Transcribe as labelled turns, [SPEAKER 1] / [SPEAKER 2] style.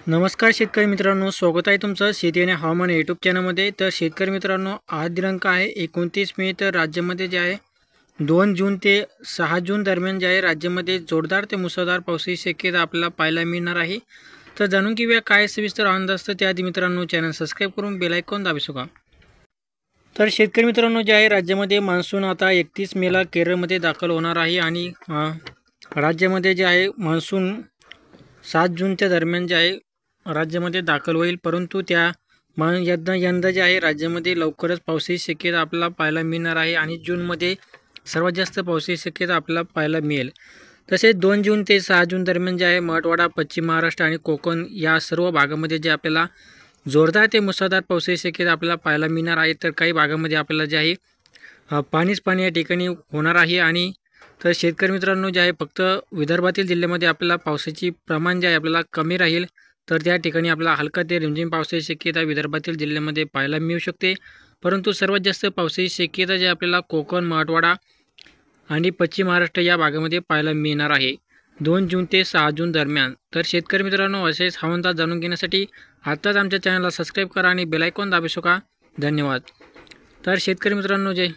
[SPEAKER 1] नमस्कार शेतकरी मित्रांनो, स्वागत आहे तुमचं शेती आणि हवामान यूट्यूब चॅनलमध्ये। तर शेतकरी मित्रांनो, आज दिनांक आहे 29 मे। तर राज्यामध्ये जे आहे 2 जून ते 6 जून दरम्यान जे आहे राज्यामध्ये जोरदार ते मुसळधार पावसाची शक्यता आपल्याला पाहायला मिळणार आहे। तर जाणून घेऊया काय सविस्तर अंदाज असतं त्याआधी मित्रांनो चॅनल सबस्क्राईब करून बेल आयकॉन दाबू का। तर शेतकरी मित्रांनो, जे आहे राज्यामध्ये मान्सून आता 31 मेला केरळमध्ये दाखल होणार आहे आणि राज्यामध्ये जे आहे मान्सून 7 जूनच्या दरम्यान जे आहे राज्यामध्ये दाखल होईल। परंतु त्या यंदा जे आहे राज्यामध्ये लवकरच पावसाची शक्यता आपल्याला पाहायला मिळणार आहे आणि जूनमध्ये सर्वात जास्त पावसाची शक्यता आपल्याला पाहायला मिळेल। तसेच 2 जून ते 6 जून दरम्यान जे आहे मराठवाडा, पश्चिम महाराष्ट्र आणि कोकण या सर्व भागामध्ये जे आपल्याला जोरदार ते मुसळधार पावसाची शक्यता आपल्याला पाहायला मिळणार आहे। तर काही भागामध्ये आपल्याला जे आहे पाणीच पाणी या ठिकाणी होणार आहे। आणि तर शेतकरी मित्रांनो, जे आहे फक्त विदर्भातील जिल्ह्यामध्ये आपल्याला पावसाची प्रमाण जे आहे आपल्याला कमी राहील। तर त्या ठिकाणी आपल्याला हलका ते रिमझिम पावसाची शक्यता विदर्भातील जिल्ह्यामध्ये पाहायला मिळू शकते। परंतु सर्वात जास्त पावसाची शक्यता जे आपल्याला कोकण, मराठवाडा आणि पश्चिम महाराष्ट्र या भागामध्ये पाहायला मिळणार आहे 2 जून ते 6 जून दरम्यान। तर शेतकरी मित्रांनो, असेच हवामान जाणून घेण्यासाठी आताच आमच्या चॅनलला सबस्क्राईब करा आणि बेल आयकॉन दाबू शका। धन्यवाद। तर शेतकरी मित्रांनो, जय